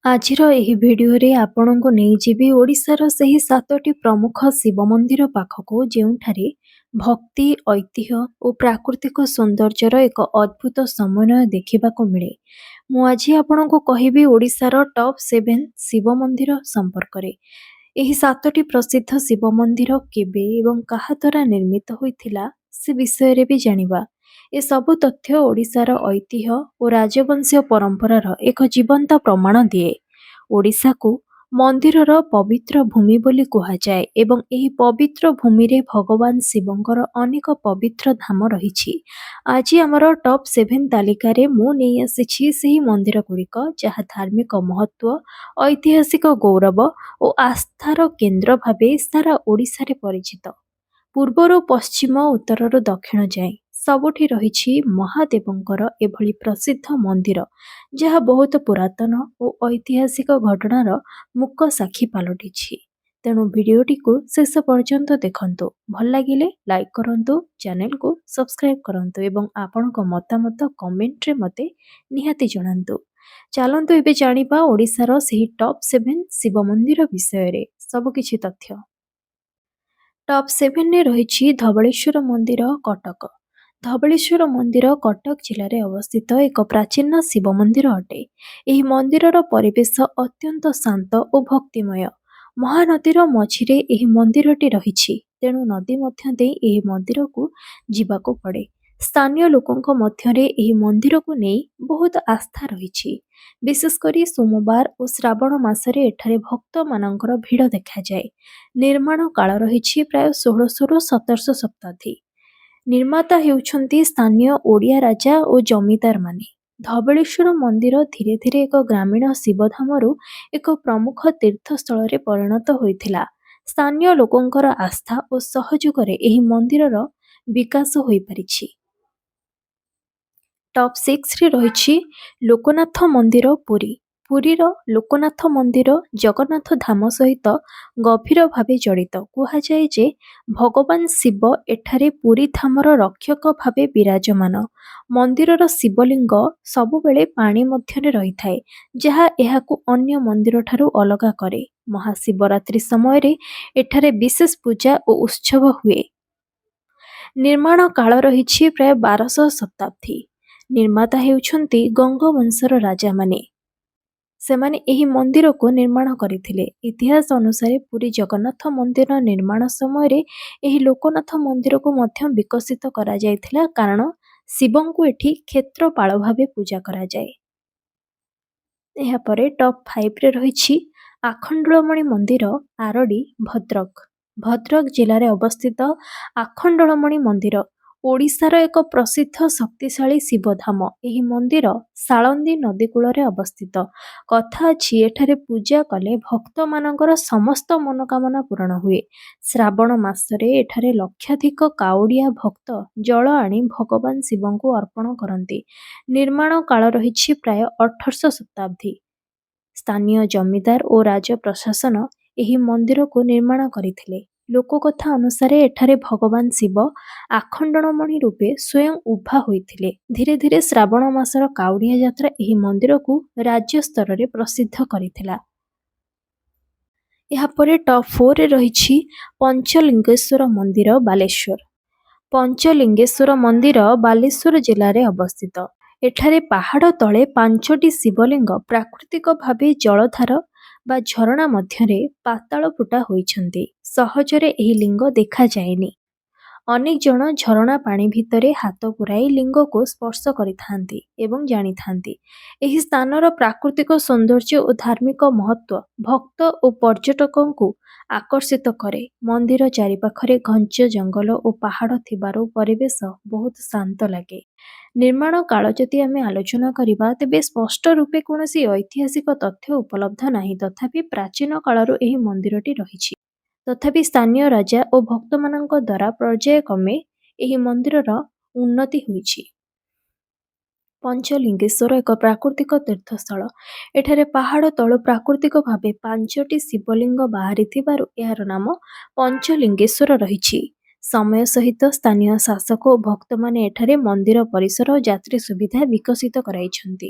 ଆଜିର ଏହି ଭିଡିଓରେ ଆପଣଙ୍କୁ ନେଇଯିବି ଓଡ଼ିଶାର ସେହି 7ଟି ପ୍ରମୁଖ ଶିବ ମନ୍ଦିର ପାଖକୁ ଯେଉଁଠାରେ ଭକ୍ତି, ଐତିହ୍ୟ ଓ ପ୍ରାକୃତିକ ସୌନ୍ଦର୍ଯ୍ୟର ଏକ ଅଦ୍ଭୁତ ସମନ୍ୱୟ ଦେଖିବାକୁ ମିଳେ। ମୁଁ ଆଜି ଆପଣଙ୍କୁ କହିବି ଓଡ଼ିଶାର ଟପ୍ 7 ଶିବ ମନ୍ଦିର ସମ୍ପର୍କରେ। ଏହି 7ଟି ପ୍ରସିଦ୍ଧ ଶିବ ମନ୍ଦିର କେବେ ଏବଂ କାହା ଦ୍ୱାରା ନିର୍ମିତ ହୋଇଥିଲା ସେ ବିଷୟରେ ବି ଜାଣିବା। ଏସବୁ ତଥ୍ୟ ଓଡ଼ିଶାର ଐତିହ୍ୟ ଓ ରାଜବଂଶୀୟ ପରମ୍ପରାର ଏକ ଜୀବନ୍ତ ପ୍ରମାଣ ଦିଏ। ଓଡ଼ିଶାକୁ ମନ୍ଦିରର ପବିତ୍ର ଭୂମି ବୋଲି କୁହାଯାଏ ଏବଂ ଏହି ପବିତ୍ର ଭୂମିରେ ଭଗବାନ ଶିବଙ୍କର ଅନେକ ପବିତ୍ର ଧାମ ରହିଛି। ଆଜି ଆମର ଟପ୍ 7 ତାଲିକାରେ ମୁଁ ନେଇ ଆସିଛି ସେହି ମନ୍ଦିରଗୁଡ଼ିକ ଯାହା ଧାର୍ମିକ ମହତ୍ତ୍ୱ, ଐତିହାସିକ ଗୌରବ ଓ ଆସ୍ଥାର କେନ୍ଦ୍ର ଭାବେ ସାରା ଓଡ଼ିଶାରେ ପରିଚିତ। ପୂର୍ବରୁ ପଶ୍ଚିମ, ଉତ୍ତରରୁ ଦକ୍ଷିଣ ଯାଏଁ ସବୁଠି ରହିଛି ମହାଦେବଙ୍କର ଏଭଳି ପ୍ରସିଦ୍ଧ ମନ୍ଦିର ଯାହା ବହୁତ ପୁରାତନ ଓ ଐତିହାସିକ ଘଟଣାର ମୂକ ସାକ୍ଷୀ ପାଲଟିଛି। ତେଣୁ ଭିଡ଼ିଓଟିକୁ ଶେଷ ପର୍ଯ୍ୟନ୍ତ ଦେଖନ୍ତୁ। ଭଲ ଲାଗିଲେ ଲାଇକ୍ କରନ୍ତୁ, ଚ୍ୟାନେଲକୁ ସବସ୍କ୍ରାଇବ୍ କରନ୍ତୁ ଏବଂ ଆପଣଙ୍କ ମତାମତ କମେଣ୍ଟରେ ମୋତେ ନିହାତି ଜଣାନ୍ତୁ। ଚାଲନ୍ତୁ ଏବେ ଜାଣିବା ଓଡ଼ିଶାର ସେହି ଟପ୍ 7 ଶିବ ମନ୍ଦିର ବିଷୟରେ ସବୁକିଛି ତଥ୍ୟ। ଟପ୍ 7ରେ ରହିଛି ଧବଳେଶ୍ୱର ମନ୍ଦିର, କଟକ। ଧବଳେଶ୍ୱର ମନ୍ଦିର କଟକ ଜିଲ୍ଲାରେ ଅବସ୍ଥିତ ଏକ ପ୍ରାଚୀନ ଶିବ ମନ୍ଦିର ଅଟେ। ଏହି ମନ୍ଦିରର ପରିବେଶ ଅତ୍ୟନ୍ତ ଶାନ୍ତ ଓ ଭକ୍ତିମୟ। ମହାନଦୀର ମଝିରେ ଏହି ମନ୍ଦିରଟି ରହିଛି, ତେଣୁ ନଦୀ ମଧ୍ୟ ଦେଇ ଏହି ମନ୍ଦିରକୁ ଯିବାକୁ ପଡ଼େ। ସ୍ଥାନୀୟ ଲୋକଙ୍କ ମଧ୍ୟରେ ଏହି ମନ୍ଦିରକୁ ନେଇ ବହୁତ ଆସ୍ଥା ରହିଛି। ବିଶେଷ କରି ସୋମବାର ଓ ଶ୍ରାବଣ ମାସରେ ଏଠାରେ ଭକ୍ତମାନଙ୍କର ଭିଡ଼ ଦେଖାଯାଏ। ନିର୍ମାଣ କାଳ ରହିଛି ପ୍ରାୟ 1600ରୁ 1700 ଶତାବ୍ଦୀ। ନିର୍ମାତା ହେଉଛନ୍ତି ସ୍ଥାନୀୟ ଓଡ଼ିଆ ରାଜା ଓ ଜମିଦାରମାନେ। ଧବଳେଶ୍ୱର ମନ୍ଦିର ଧୀରେ ଧୀରେ ଏକ ଗ୍ରାମୀଣ ଶିବଧାମରୁ ଏକ ପ୍ରମୁଖ ତୀର୍ଥସ୍ଥଳରେ ପରିଣତ ହୋଇଥିଲା। ସ୍ଥାନୀୟ ଲୋକଙ୍କର ଆସ୍ଥା ଓ ସହଯୋଗରେ ଏହି ମନ୍ଦିରର ବିକାଶ ହୋଇପାରିଛି। ଟପ୍ 6ରେ ରହିଛି ଲୋକନାଥ ମନ୍ଦିର, ପୁରୀ। ପୁରୀର ଲୋକନାଥ ମନ୍ଦିର ଜଗନ୍ନାଥ ଧାମ ସହିତ ଗଭୀର ଭାବେ ଜଡ଼ିତ। କୁହାଯାଏ ଯେ ଭଗବାନ ଶିବ ଏଠାରେ ପୁରୀ ଧାମର ରକ୍ଷକ ଭାବେ ବିରାଜମାନ। ମନ୍ଦିରର ଶିବଲିଙ୍ଗ ସବୁବେଳେ ପାଣି ମଧ୍ୟରେ ରହିଥାଏ, ଯାହା ଏହାକୁ ଅନ୍ୟ ମନ୍ଦିରଠାରୁ ଅଲଗା କରେ। ମହାଶିବରାତ୍ରି ସମୟରେ ଏଠାରେ ବିଶେଷ ପୂଜା ଓ ଉତ୍ସବ ହୁଏ। ନିର୍ମାଣ କାଳ ରହିଛି ପ୍ରାୟ 1200 ଶତାବ୍ଦୀ। ନିର୍ମାତା ହେଉଛନ୍ତି ଗଙ୍ଗବଂଶର ରାଜାମାନେ। ସେମାନେ ଏହି ମନ୍ଦିରକୁ ନିର୍ମାଣ କରିଥିଲେ। ଇତିହାସ ଅନୁସାରେ ପୁରୀ ଜଗନ୍ନାଥ ମନ୍ଦିର ନିର୍ମାଣ ସମୟରେ ଏହି ଲୋକନାଥ ମନ୍ଦିରକୁ ମଧ୍ୟ ବିକଶିତ କରାଯାଇଥିଲା, କାରଣ ଶିବଙ୍କୁ ଏଠି କ୍ଷେତ୍ରପାଳ ଭାବେ ପୂଜା କରାଯାଏ। ଏହାପରେ ଟପ୍ 5ରେ ରହିଛି ଆଖଣ୍ଡଳମଣି ମନ୍ଦିର, ଆରଡ଼ି, ଭଦ୍ରକ। ଭଦ୍ରକ ଜିଲ୍ଲାରେ ଅବସ୍ଥିତ ଆଖଣ୍ଡଳମଣି ମନ୍ଦିର ଓଡ଼ିଶାର ଏକ ପ୍ରସିଦ୍ଧ ଶକ୍ତିଶାଳୀ ଶିବଧାମ। ଏହି ମନ୍ଦିର ସାଳନ୍ଦୀ ନଦୀ କୂଳରେ ଅବସ୍ଥିତ। କଥା ଅଛି ଏଠାରେ ପୂଜା କଲେ ଭକ୍ତମାନଙ୍କର ସମସ୍ତ ମନୋକାମନା ପୂରଣ ହୁଏ। ଶ୍ରାବଣ ମାସରେ ଏଠାରେ ଲକ୍ଷାଧିକ କାଉଡ଼ିଆ ଭକ୍ତ ଜଳ ଆଣି ଭଗବାନ ଶିବଙ୍କୁ ଅର୍ପଣ କରନ୍ତି। ନିର୍ମାଣ କାଳ ରହିଛି ପ୍ରାୟ 1800 ଶତାବ୍ଦୀ। ସ୍ଥାନୀୟ ଜମିଦାର ଓ ରାଜପ୍ରଶାସନ ଏହି ମନ୍ଦିରକୁ ନିର୍ମାଣ କରିଥିଲେ। ଲୋକକଥା ଅନୁସାରେ ଏଠାରେ ଭଗବାନ ଶିବ ଆଖଣ୍ଡଳମଣି ରୂପେ ସ୍ୱୟଂ ଉଭା ହୋଇଥିଲେ। ଧୀରେ ଧୀରେ ଶ୍ରାବଣ ମାସର କାଉଡ଼ିଆ ଯାତ୍ରା ଏହି ମନ୍ଦିରକୁ ରାଜ୍ୟ ସ୍ତରରେ ପ୍ରସିଦ୍ଧ କରିଥିଲା। ଏହାପରେ ଟପ୍ 4ରେ ରହିଛି ପଞ୍ଚଲିଙ୍ଗେଶ୍ୱର ମନ୍ଦିର, ବାଲେଶ୍ୱର। ପଞ୍ଚଲିଙ୍ଗେଶ୍ୱର ମନ୍ଦିର ବାଲେଶ୍ୱର ଜିଲ୍ଲାରେ ଅବସ୍ଥିତ। ଏଠାରେ ପାହାଡ଼ ତଳେ 5ଟି ଶିବଲିଙ୍ଗ ପ୍ରାକୃତିକ ଭାବେ ଜଳଧାର ବା ଝରଣା ମଧ୍ୟରେ ପାତାଳ ଫୁଟା ହୋଇଛନ୍ତି। ସହଜରେ ଏହି ଲିଙ୍ଗ ଦେଖାଯାଏନି। ଅନେକ ଜଣ ଝରଣା ପାଣି ଭିତରେ ହାତ ପୁରାଇ ଲିଙ୍ଗକୁ ସ୍ପର୍ଶ କରିଥାନ୍ତି ଏବଂ ଜାଣିଥାନ୍ତି। ଏହି ସ୍ଥାନର ପ୍ରାକୃତିକ ସୌନ୍ଦର୍ଯ୍ୟ ଓ ଧାର୍ମିକ ମହତ୍ତ୍ୱ ଭକ୍ତ ଓ ପର୍ଯ୍ୟଟକଙ୍କୁ ଆକର୍ଷିତ କରେ। ମନ୍ଦିର ଚାରିପାଖରେ ଘଞ୍ଚ ଜଙ୍ଗଲ ଓ ପାହାଡ଼ ଥିବାରୁ ପରିବେଶ ବହୁତ ଶାନ୍ତ ଲାଗେ। ନିର୍ମାଣ କାଳ ଯଦି ଆମେ ଆଲୋଚନା କରିବା ତେବେ ସ୍ପଷ୍ଟ ରୂପେ କୌଣସି ଐତିହାସିକ ତଥ୍ୟ ଉପଲବ୍ଧ ନାହିଁ, ତଥାପି ପ୍ରାଚୀନ କାଳରୁ ଏହି ମନ୍ଦିରଟି ରହିଛି। ତଥାପି ସ୍ଥାନୀୟ ରାଜା ଓ ଭକ୍ତମାନଙ୍କ ଦ୍ୱାରା ପର୍ଯ୍ୟାୟକ୍ରମେ ଏହି ମନ୍ଦିରର ଉନ୍ନତି ହୋଇଛି। ପଞ୍ଚଲିଙ୍ଗେଶ୍ୱର ଏକ ପ୍ରାକୃତିକ ତୀର୍ଥସ୍ଥଳ। ଏଠାରେ ପାହାଡ଼ ତଳୁ ପ୍ରାକୃତିକ ଭାବେ 5ଟି ଶିବଲିଙ୍ଗ ବାହାରିଥିବାରୁ ଏହାର ନାମ ପଞ୍ଚଲିଙ୍ଗେଶ୍ୱର ରହିଛି। ସମୟ ସହିତ ସ୍ଥାନୀୟ ଶାସକ ଓ ଭକ୍ତମାନେ ଏଠାରେ ମନ୍ଦିର ପରିସର ଓ ଯାତ୍ରୀ ସୁବିଧା ବିକଶିତ କରାଇଛନ୍ତି।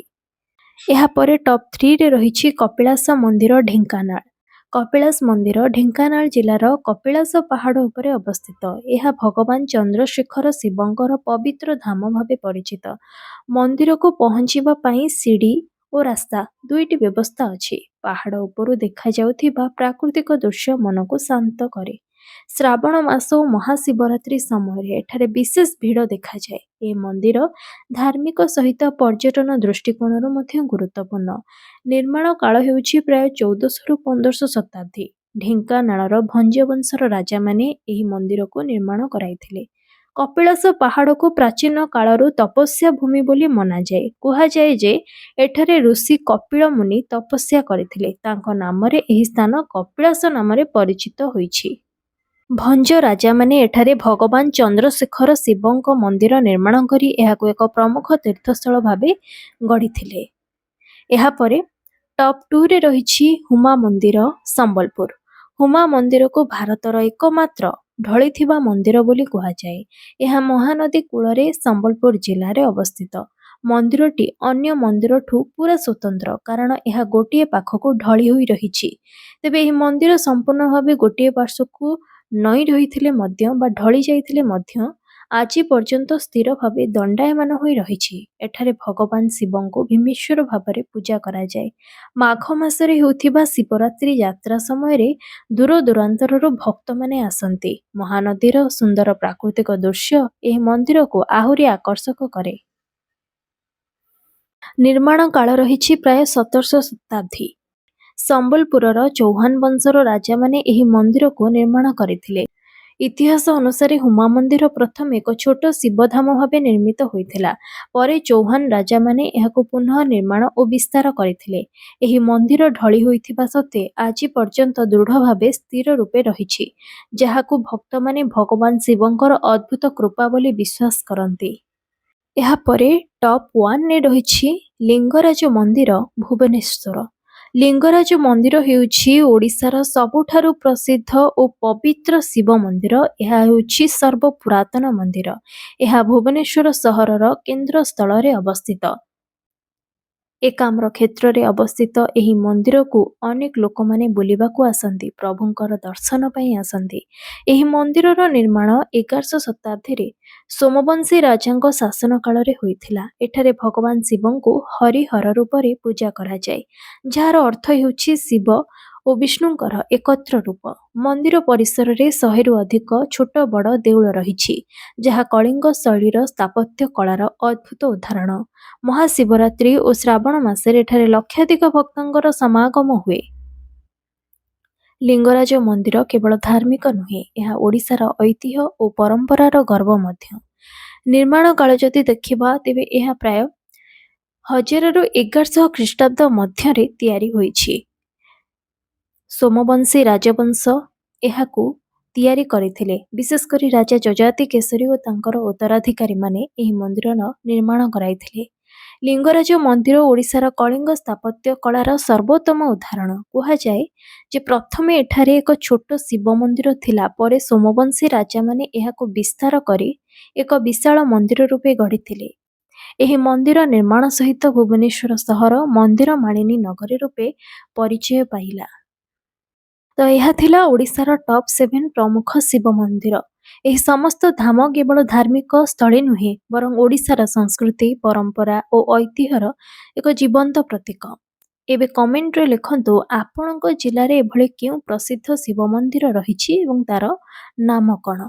ଏହାପରେ ଟପ୍ 3ରେ ରହିଛି କପିଳାସ ମନ୍ଦିର ଢେଙ୍କାନାଳ। କପିଳାସ ମନ୍ଦିର ଢେଙ୍କାନାଳ ଜିଲ୍ଲାର କପିଳାସ ପାହାଡ଼ ଉପରେ ଅବସ୍ଥିତ। ଏହା ଭଗବାନ ଚନ୍ଦ୍ରଶେଖର ଶିବଙ୍କର ପବିତ୍ର ଧାମ ଭାବେ ପରିଚିତ। ମନ୍ଦିରକୁ ପହଞ୍ଚିବା ପାଇଁ ସିଡ଼ି ଓ ରାସ୍ତା ଦୁଇଟି ବ୍ୟବସ୍ଥା ଅଛି। ପାହାଡ଼ ଉପରୁ ଦେଖାଯାଉଥିବା ପ୍ରାକୃତିକ ଦୃଶ୍ୟ ମନକୁ ଶାନ୍ତ କରେ। ଶ୍ରାବଣ ମାସ ଓ ମହାଶିବରାତ୍ରି ସମୟରେ ଏଠାରେ ବିଶେଷ ଭିଡ଼ ଦେଖାଯାଏ। ଏହି ମନ୍ଦିର ଧାର୍ମିକ ସହିତ ପର୍ଯ୍ୟଟନ ଦୃଷ୍ଟିକୋଣରୁ ମଧ୍ୟ ଗୁରୁତ୍ୱପୂର୍ଣ୍ଣ। ନିର୍ମାଣ କାଳ ହେଉଛି ପ୍ରାୟ 1400ରୁ 1500 ଶତାବ୍ଦୀ। ଢେଙ୍କାନାଳର ଭଞ୍ଜ ବଂଶର ରାଜାମାନେ ଏହି ମନ୍ଦିରକୁ ନିର୍ମାଣ କରାଇଥିଲେ। କପିଳାସ ପାହାଡ଼କୁ ପ୍ରାଚୀନ କାଳରୁ ତପସ୍ୟା ଭୂମି ବୋଲି ମନାଯାଏ। କୁହାଯାଏ ଯେ ଏଠାରେ ଋଷି କପିଳ ମୁନି ତପସ୍ୟା କରିଥିଲେ। ତାଙ୍କ ନାମରେ ଏହି ସ୍ଥାନ କପିଳାସ ନାମରେ ପରିଚିତ ହୋଇଛି। ଭଞ୍ଜ ରାଜାମାନେ ଏଠାରେ ଭଗବାନ ଚନ୍ଦ୍ରଶେଖର ଶିବଙ୍କ ମନ୍ଦିର ନିର୍ମାଣ କରି ଏହାକୁ ଏକ ପ୍ରମୁଖ ତୀର୍ଥସ୍ଥଳ ଭାବେ ଗଢ଼ିଥିଲେ। ଏହାପରେ ଟପ୍ 2ରେ ରହିଛି ହୁମା ମନ୍ଦିର ସମ୍ବଲପୁର। ହୁମା ମନ୍ଦିରକୁ ଭାରତର ଏକମାତ୍ର ଢଳିଥିବା ମନ୍ଦିର ବୋଲି କୁହାଯାଏ। ଏହା ମହାନଦୀ କୂଳରେ ସମ୍ବଲପୁର ଜିଲ୍ଲାରେ ଅବସ୍ଥିତ। ମନ୍ଦିରଟି ଅନ୍ୟ ମନ୍ଦିରଠୁ ପୁରା ସ୍ୱତନ୍ତ୍ର କାରଣ ଏହା ଗୋଟିଏ ପାଖକୁ ଢଳି ହୋଇ ରହିଛି। ତେବେ ଏହି ମନ୍ଦିର ସମ୍ପୂର୍ଣ୍ଣ ଭାବେ ଗୋଟିଏ ପାର୍ଶ୍ୱକୁ ନଇଁ ରହିଥିଲେ ମଧ୍ୟ ବା ଢଳି ଯାଇଥିଲେ ମଧ୍ୟ ଆଜି ପର୍ଯ୍ୟନ୍ତ ସ୍ଥିର ଭାବେ ଦଣ୍ଡାୟମାନ ହୋଇ ରହିଛି। ଏଠାରେ ଭଗବାନ ଶିବଙ୍କୁ ଭୀମେଶ୍ୱର ଭାବରେ ପୂଜା କରାଯାଏ। ମାଘ ମାସରେ ହେଉଥିବା ଶିବରାତ୍ରି ଯାତ୍ରା ସମୟରେ ଦୂରଦୂରାନ୍ତରରୁ ଭକ୍ତମାନେ ଆସନ୍ତି। ମହାନଦୀର ସୁନ୍ଦର ପ୍ରାକୃତିକ ଦୃଶ୍ୟ ଏହି ମନ୍ଦିରକୁ ଆହୁରି ଆକର୍ଷକ କରେ। ନିର୍ମାଣ କାଳ ରହିଛି ପ୍ରାୟ 1700 ଶତାବ୍ଦୀ। ସମ୍ବଲପୁରର ଚୌହାନ ବଂଶର ରାଜାମାନେ ଏହି ମନ୍ଦିରକୁ ନିର୍ମାଣ କରିଥିଲେ। ଇତିହାସ ଅନୁସାରେ ହୁମା ମନ୍ଦିର ପ୍ରଥମେ ଏକ ଛୋଟ ଶିବଧାମ ଭାବେ ନିର୍ମିତ ହୋଇଥିଲା। ପରେ ଚୌହାନ ରାଜାମାନେ ଏହାକୁ ପୁନଃ ନିର୍ମାଣ ଓ ବିସ୍ତାର କରିଥିଲେ। ଏହି ମନ୍ଦିର ଢଳି ହୋଇଥିବା ସତ୍ତ୍ୱେ ଆଜି ପର୍ଯ୍ୟନ୍ତ ଦୃଢ଼ ଭାବେ ସ୍ଥିର ରୂପେ ରହିଛି, ଯାହାକୁ ଭକ୍ତମାନେ ଭଗବାନ ଶିବଙ୍କର ଅଦ୍ଭୁତ କୃପା ବୋଲି ବିଶ୍ୱାସ କରନ୍ତି। ଏହାପରେ ଟପ୍ 1ରେ ରହିଛି ଲିଙ୍ଗରାଜ ମନ୍ଦିର ଭୁବନେଶ୍ୱର। ଲିଙ୍ଗରାଜ ମନ୍ଦିର ହେଉଛି ଓଡ଼ିଶାର ସବୁଠାରୁ ପ୍ରସିଦ୍ଧ ଓ ପବିତ୍ର ଶିବ ମନ୍ଦିର। ଏହା ହେଉଛି ସର୍ବପୁରାତନ ମନ୍ଦିର। ଏହା ଭୁବନେଶ୍ୱର ସହରର କେନ୍ଦ୍ରସ୍ଥଳରେ ଅବସ୍ଥିତ। ଏକାମ୍ର କ୍ଷେତ୍ରରେ ଅବସ୍ଥିତ ଏହି ମନ୍ଦିରକୁ ଅନେକ ଲୋକମାନେ ବୁଲିବାକୁ ଆସନ୍ତି, ପ୍ରଭୁଙ୍କର ଦର୍ଶନ ପାଇଁ ଆସନ୍ତି। ଏହି ମନ୍ଦିରର ନିର୍ମାଣ 1100 ଶତାବ୍ଦୀରେ ସୋମବଂଶୀ ରାଜାଙ୍କ ଶାସନ କାଳରେ ହୋଇଥିଲା। ଏଠାରେ ଭଗବାନ ଶିବଙ୍କୁ ହରିହର ରୂପରେ ପୂଜା କରାଯାଏ, ଯାହାର ଅର୍ଥ ହେଉଛି ଶିବ ଓ ବିଷ୍ଣୁଙ୍କର ଏକତ୍ର ରୂପ। ମନ୍ଦିର ପରିସରରେ 100ରୁ ଅଧିକ ଛୋଟ ବଡ଼ ଦେଉଳ ରହିଛି, ଯାହା କଳିଙ୍ଗ ଶୈଳୀର ସ୍ଥାପତ୍ୟ କଳାର ଅଦ୍ଭୁତ ଉଦାହରଣ। ମହାଶିବରାତ୍ରି ଓ ଶ୍ରାବଣ ମାସରେ ଏଠାରେ ଲକ୍ଷାଧିକ ଭକ୍ତଙ୍କର ସମାଗମ ହୁଏ। ଲିଙ୍ଗରାଜ ମନ୍ଦିର କେବଳ ଧାର୍ମିକ ନୁହେଁ, ଏହା ଓଡ଼ିଶାର ଐତିହ୍ୟ ଓ ପରମ୍ପରାର ଗର୍ବ ମଧ୍ୟ। ନିର୍ମାଣ କାଳ ଯଦି ଦେଖିବା ତେବେ ଏହା ପ୍ରାୟ 1000ରୁ 1100 ଖ୍ରୀଷ୍ଟାବ୍ଦ ମଧ୍ୟରେ ତିଆରି ହୋଇଛି। ସୋମବଂଶୀ ରାଜବଂଶ ଏହାକୁ ତିଆରି କରିଥିଲେ। ବିଶେଷ କରି ରାଜା ଯଯାତି କେଶରୀ ଓ ତାଙ୍କର ଉତ୍ତରାଧିକାରୀମାନେ ଏହି ମନ୍ଦିରର ନିର୍ମାଣ କରାଇଥିଲେ। ଲିଙ୍ଗରାଜ ମନ୍ଦିର ଓଡ଼ିଶାର କଳିଙ୍ଗ ସ୍ଥାପତ୍ୟ କଳାର ସର୍ବୋତ୍ତମ ଉଦାହରଣ। କୁହାଯାଏ ଯେ ପ୍ରଥମେ ଏଠାରେ ଏକ ଛୋଟ ଶିବ ମନ୍ଦିର ଥିଲା, ପରେ ସୋମବଂଶୀ ରାଜାମାନେ ଏହାକୁ ବିସ୍ତାର କରି ଏକ ବିଶାଳ ମନ୍ଦିର ରୂପେ ଗଢ଼ିଥିଲେ। ଏହି ମନ୍ଦିର ନିର୍ମାଣ ସହିତ ଭୁବନେଶ୍ୱର ସହର ମନ୍ଦିର ମାଳିନୀ ନଗରୀ ରୂପେ ପରିଚୟ ପାଇଲା। ତ ଏହା ଥିଲା ଓଡ଼ିଶାର ଟପ୍ 7 ପ୍ରମୁଖ ଶିବ ମନ୍ଦିର। ଏହି ସମସ୍ତ ଧାମ କେବଳ ଧାର୍ମିକ ସ୍ଥଳୀ ନୁହେଁ, ବରଂ ଓଡ଼ିଶାର ସଂସ୍କୃତି, ପରମ୍ପରା ଓ ଐତିହ୍ୟର ଏକ ଜୀବନ୍ତ ପ୍ରତୀକ। ଏବେ କମେଣ୍ଟରେ ଲେଖନ୍ତୁ ଆପଣଙ୍କ ଜିଲ୍ଲାରେ ଏଭଳି କେଉଁ ପ୍ରସିଦ୍ଧ ଶିବ ମନ୍ଦିର ରହିଛି ଏବଂ ତାର ନାମ କ'ଣ?